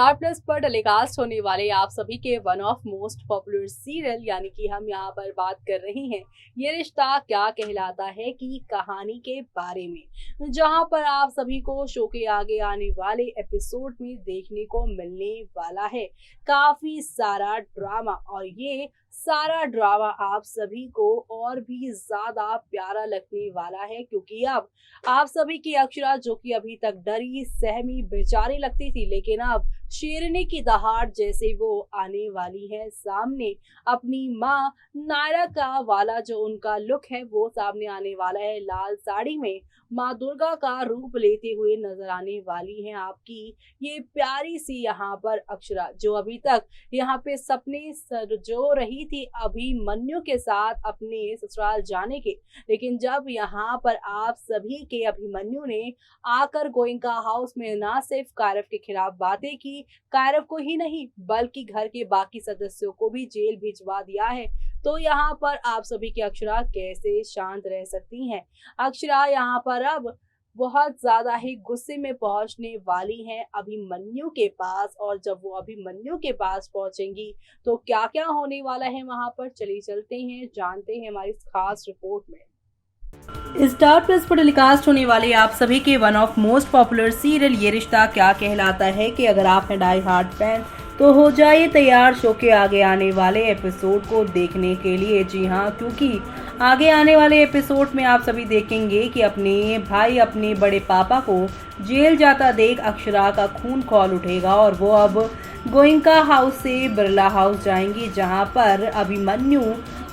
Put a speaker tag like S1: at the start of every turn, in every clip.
S1: Star plus पर telecast होने वाले आप सभी के one of most popular serial यानी कि हम यहाँ पर बात कर रहे हैं ये रिश्ता क्या कहलाता है की कहानी के बारे में, जहां पर आप सभी को शो के आगे आने वाले एपिसोड में देखने को मिलने वाला है काफी सारा ड्रामा। और ये सारा ड्रामा आप सभी को और भी ज्यादा प्यारा लगने वाला है क्योंकि अब आप सभी की अक्षरा जो कि अभी तक डरी सहमी बेचारी लगती थी, लेकिन अब शेरनी की दहाड़ जैसे वो आने वाली है सामने। अपनी माँ नायरा का वाला जो उनका लुक है वो सामने आने वाला है, लाल साड़ी में माँ दुर्गा का रूप लेते हुए नजर आने वाली है आपकी ये प्यारी सी यहाँ पर अक्षरा, जो अभी तक यहाँ पे सपने जो रही थी अभिमन्यु के साथ अपने ससुराल जाने के। लेकिन जब यहाँ पर आप सभी के अभिमन्यु ने आकर गोइंका हाउस में ना सिर्फ कायरव के खिलाफ बातें की, कायरव को ही नहीं बल्कि घर के बाकी सदस्यों को भी जेल भिजवा दिया है, तो यहाँ पर आप सभी की अक्षरा कैसे शांत रह सकती हैं। अक्षरा यहाँ पर अब बहुत ज्यादा ही गुस्से में पहुंचने वाली हैं अभिमन्यु के पास, और जब वो अभिमन्यु के पास पहुंचेंगी तो क्या क्या होने वाला है वहां पर, चलिए चलते हैं जानते हैं हमारी इस खास रिपोर्ट में। स्टार प्लस पर टेलीकास्ट होने वाले आप सभी के one of most popular serial ये रिश्ता क्या कहलाता है कि अगर आप हैं डाई हार्ड फैन तो हो जाइए तैयार शो के आगे आने वाले एपिसोड को देखने के लिए। जी हाँ, क्योंकि आगे आने वाले एपिसोड में आप सभी देखेंगे कि अपने भाई अपने बड़े पापा को जेल जाता देख अक्षरा का खून खौल उठेगा और वो अब गोइंका हाउस से बिरला हाउस जाएंगी, जहां पर अभिमन्यु,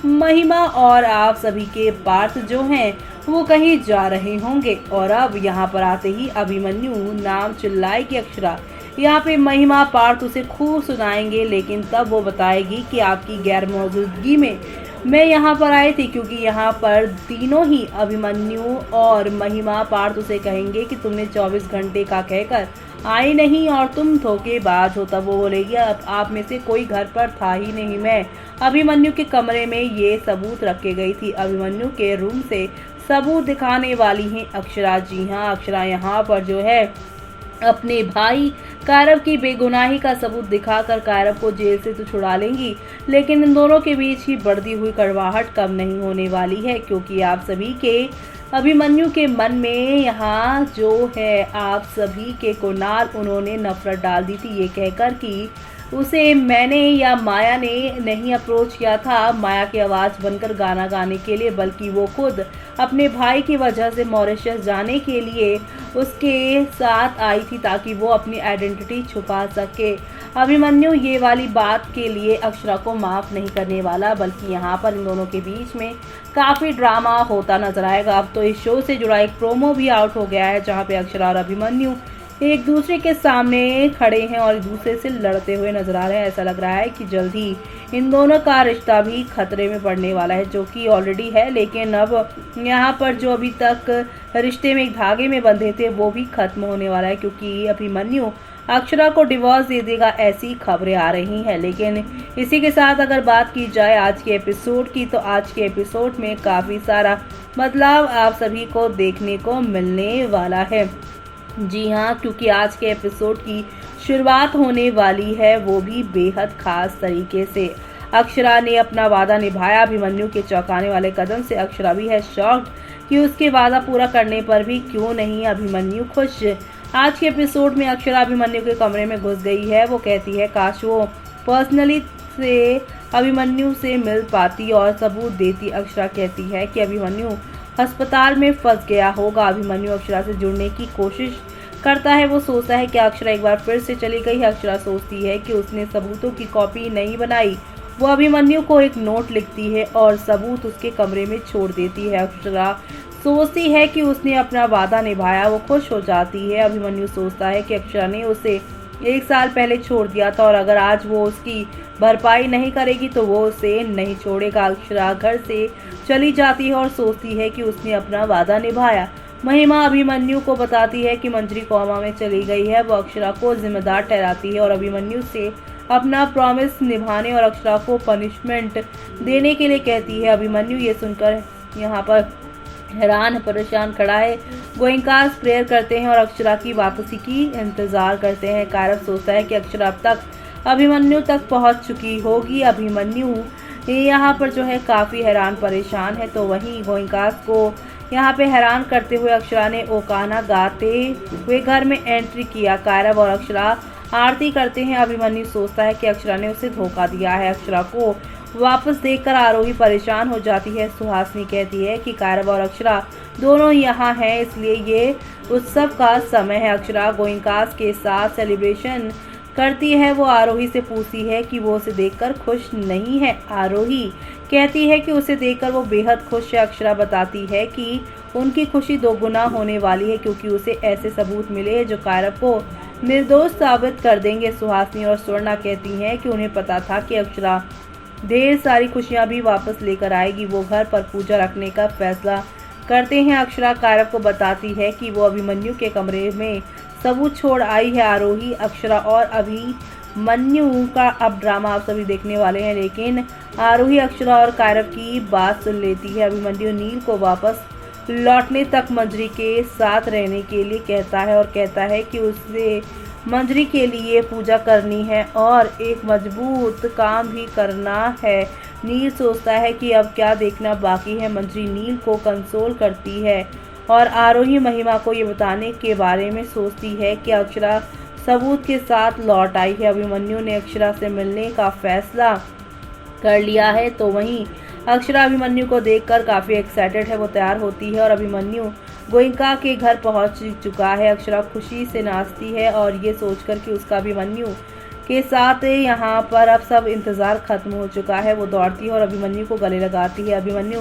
S1: महिमा और आप सभी के पार्थ जो हैं वो कहीं जा रहे होंगे। और अब यहाँ पर आते ही अभिमन्यु नाम चिल्लाएगी अक्षरा। यहाँ पे महिमा पार्थ उसे खूब सुनाएंगे, लेकिन तब वो बताएगी कि आपकी गैर मौजूदगी में मैं यहाँ पर आई थी, क्योंकि यहाँ पर तीनों ही अभिमन्यु और महिमा पार्थ उसे कहेंगे कि तुमने 24 घंटे का कहकर आई नहीं और तुम धोखेबाज हो। तब वो बोलेगी अब आप में से कोई घर पर था ही नहीं, मैं अभिमन्यु के कमरे में ये सबूत रखे गई थी। अभिमन्यु के रूम से सबूत दिखाने वाली हैं अक्षरा। जी हाँ, अक्षरा यहाँ पर जो है अपने भाई कायरव की बेगुनाही का सबूत दिखाकर कायरव को जेल से तो छुड़ा लेंगी, लेकिन इन दोनों के बीच ही बढ़ती हुई कड़वाहट कम नहीं होने वाली है, क्योंकि आप सभी के अभिमन्यु के मन में यहाँ जो है आप सभी के कुणाल उन्होंने नफरत डाल दी थी ये कहकर कि उसे मैंने या माया ने नहीं अप्रोच किया था माया की आवाज़ बनकर गाना गाने के लिए, बल्कि वो खुद अपने भाई की वजह से मॉरिशस जाने के लिए उसके साथ आई थी ताकि वो अपनी आइडेंटिटी छुपा सके। अभिमन्यु ये वाली बात के लिए अक्षरा को माफ़ नहीं करने वाला, बल्कि यहाँ पर इन दोनों के बीच में काफ़ी ड्रामा होता नजर आएगा। अब तो इस शो से जुड़ा एक प्रोमो भी आउट हो गया है, जहाँ पे अक्षरा और अभिमन्यु एक दूसरे के सामने खड़े हैं और एक दूसरे से लड़ते हुए नजर आ रहे हैं। ऐसा लग रहा है कि जल्द ही इन दोनों का रिश्ता भी खतरे में पड़ने वाला है, जो कि ऑलरेडी है, लेकिन अब यहाँ पर जो अभी तक रिश्ते में एक धागे में बंधे थे वो भी खत्म होने वाला है, क्योंकि अभिमन्यु अक्षरा को डिवोर्स दे देगा ऐसी खबरें आ रही हैं। लेकिन इसी के साथ अगर बात की जाए आज के एपिसोड की, तो आज के एपिसोड में काफ़ी सारा बदलाव आप सभी को देखने को मिलने वाला है। जी हाँ, क्योंकि आज के एपिसोड की शुरुआत होने वाली है वो भी बेहद खास तरीके से। अक्षरा ने अपना वादा निभाया, अभिमन्यु के चौंकाने वाले कदम से अक्षरा भी है शॉक्ड कि उसके वादा पूरा करने पर भी क्यों नहीं अभिमन्यु खुश। आज के एपिसोड में अक्षरा अभिमन्यु के कमरे में घुस गई है। वो कहती है काश वो पर्सनली से अभिमन्यु से मिल पाती और सबूत देती। अक्षरा कहती है कि अभिमन्यु अस्पताल में फंस गया होगा। अभिमन्यु अक्षरा से जुड़ने की कोशिश करता है। वो सोचता है कि अक्षरा एक बार फिर से चली गई है। अक्षरा सोचती है कि उसने सबूतों की कॉपी नहीं बनाई। वो अभिमन्यु को एक नोट लिखती है और सबूत उसके कमरे में छोड़ देती है। अक्षरा सोचती है कि उसने अपना वादा निभाया, वो खुश हो जाती है। अभिमन्यु सोचता है कि अक्षरा ने उसे 1 साल पहले छोड़ दिया था और अगर आज वो उसकी भरपाई नहीं करेगी तो वो उसे नहीं छोड़ेगा। अक्षरा घर से चली जाती है और सोचती है कि उसने अपना वादा निभाया। महिमा अभिमन्यु को बताती है कि मंजरी कोमा में चली गई है। वो अक्षरा को जिम्मेदार ठहराती है और अभिमन्यु से अपना प्रॉमिस निभाने और अक्षरा को पनिशमेंट देने के लिए कहती है। अभिमन्यु ये सुनकर यहाँ पर हैरान परेशान खड़ा है। गोयंका प्रेयर करते हैं और अक्षरा की वापसी की इंतजार करते हैं। कारव सोचता है कि अक्षरा अब तक अभिमन्यु तक पहुंच चुकी होगी। अभिमन्यु यहाँ पर जो है काफ़ी हैरान परेशान है। तो वहीं गोयंका को यहाँ पे हैरान करते हुए अक्षरा ने ओकाना गाते हुए घर में एंट्री किया। कारव और अक्षरा आरती करते हैं। अभिमन्यु सोचता है कि अक्षरा ने उसे धोखा दिया है। अक्षरा को वापस देखकर आरोही परेशान हो जाती है। सुहासिनी कहती है कि कारव और अक्षरा दोनों यहाँ हैं, इसलिए ये उत्सव का समय है। अक्षरा गोयंका के साथ सेलिब्रेशन करती है। वो आरोही से पूछती है कि वो उसे देखकर खुश नहीं है। आरोही कहती है कि उसे देखकर वो बेहद खुश है। अक्षरा बताती है कि उनकी खुशी दोगुना होने वाली है क्योंकि उसे ऐसे सबूत मिले हैं जो कारव को निर्दोष साबित कर देंगे। सुहासिनी और स्वर्णा कहती हैं कि उन्हें पता था कि अक्षरा ढेर सारी खुशियां भी वापस लेकर आएगी। वो घर पर पूजा रखने का फैसला करते हैं। अक्षरा कारव को बताती है कि वो अभिमन्यु के कमरे में सबूत छोड़ आई है। आरोही, अक्षरा और अभिमन्यु का अब ड्रामा आप सभी देखने वाले हैं, लेकिन आरोही अक्षरा और कारव की बात सुन लेती है। अभिमन्यु नील को वापस लौटने तक मंजरी के साथ रहने के लिए कहता है और कहता है कि उसे मंजरी के लिए पूजा करनी है और एक मजबूत काम भी करना है। नील सोचता है कि अब क्या देखना बाकी है। मंजरी नील को कंसोल करती है और आरोही महिमा को ये बताने के बारे में सोचती है कि अक्षरा सबूत के साथ लौट आई है। अभिमन्यु ने अक्षरा से मिलने का फैसला कर लिया है। तो वहीं अक्षरा अभिमन्यु को देखकर काफ़ी एक्साइटेड है। वो तैयार होती है और अभिमन्यु गोयंका के घर पहुंच चुका है। अक्षरा खुशी से नाचती है और ये सोचकर कि उसका अभिमन्यु के साथ यहाँ पर अब सब इंतज़ार खत्म हो चुका है। वो दौड़ती है और अभिमन्यु को गले लगाती है। अभिमन्यु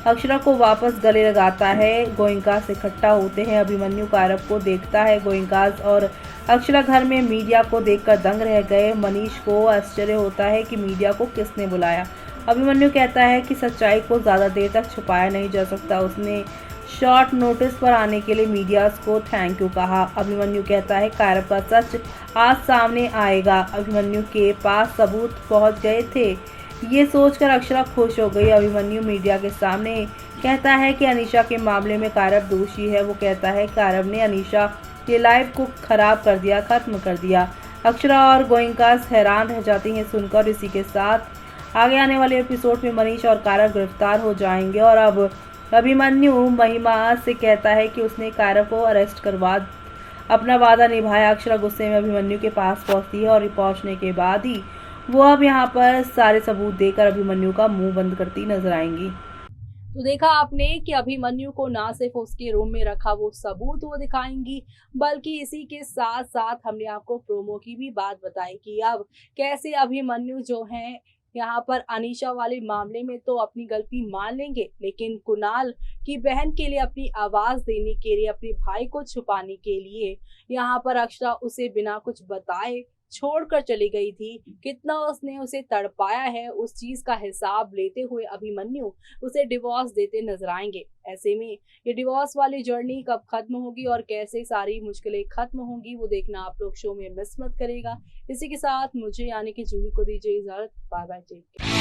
S1: अक्षरा को वापस गले लगाता है। गोयंका से इकट्ठा होते हैं। अभिमन्यु कारव को देखता है। गोयंका और अक्षरा घर में मीडिया को देखकर दंग रह गए। मनीष को आश्चर्य होता है कि मीडिया को किसने बुलाया। अभिमन्यु कहता है कि सच्चाई को ज़्यादा देर तक छुपाया नहीं जा सकता। उसने शॉर्ट नोटिस पर आने के लिए मीडिया को थैंक यू कहा। अभिमन्यु कहता है कारव का सच आज सामने आएगा। अभिमन्यु के पास सबूत पहुंच गए थे। ये सोचकर अक्षरा खुश हो गई। अभिमन्यु मीडिया के सामने कहता है कि अनीशा के मामले में कारव दोषी है। वो कहता है कारव ने अनीशा के लाइफ को खराब कर दिया, खत्म कर दिया। अक्षरा और गोयंका हैरान रह जाती हैं सुनकर। इसी के साथ आगे आने वाले एपिसोड में मनीष और कारव गिरफ्तार हो जाएंगे और अब अभिमन्यु महिमा से कहता है कि उसने कारव को अरेस्ट करवा अपना वादा निभाया। अक्षरा गुस्से में अभिमन्यु के पास पहुंचती है और पहुंचने के बाद ही वो अब यहाँ पर सारे सबूत देकर अभिमन्यु का मुंह बंद करती नजर आएंगी। तो देखा आपने कि अभिमन्यु को ना सिर्फ उसके रूम में रखा वो सबूत वो दिखाएंगी, बल्कि इसी के साथ साथ हमने आपको प्रोमो की भी बात बताई कि अब कैसे अभिमन्यु जो है यहाँ पर अनीशा वाले मामले में तो अपनी गलती मान लेंगे, लेकिन कुणाल की बहन के लिए अपनी आवाज देने के लिए, अपने भाई को छुपाने के लिए यहाँ पर अक्षरा उसे बिना कुछ बताए छोड़कर चली गई थी। कितना उसने उसे तड़पाया है, उस चीज का हिसाब लेते हुए अभिमन्यु उसे डिवोर्स देते नजर आएंगे। ऐसे में ये डिवोर्स वाली जर्नी कब खत्म होगी और कैसे सारी मुश्किलें खत्म होंगी वो देखना आप लोग शो में मिस मत करेगा। इसी के साथ मुझे यानी कि जूही को दीजिए इजाजत। Bye bye, take care.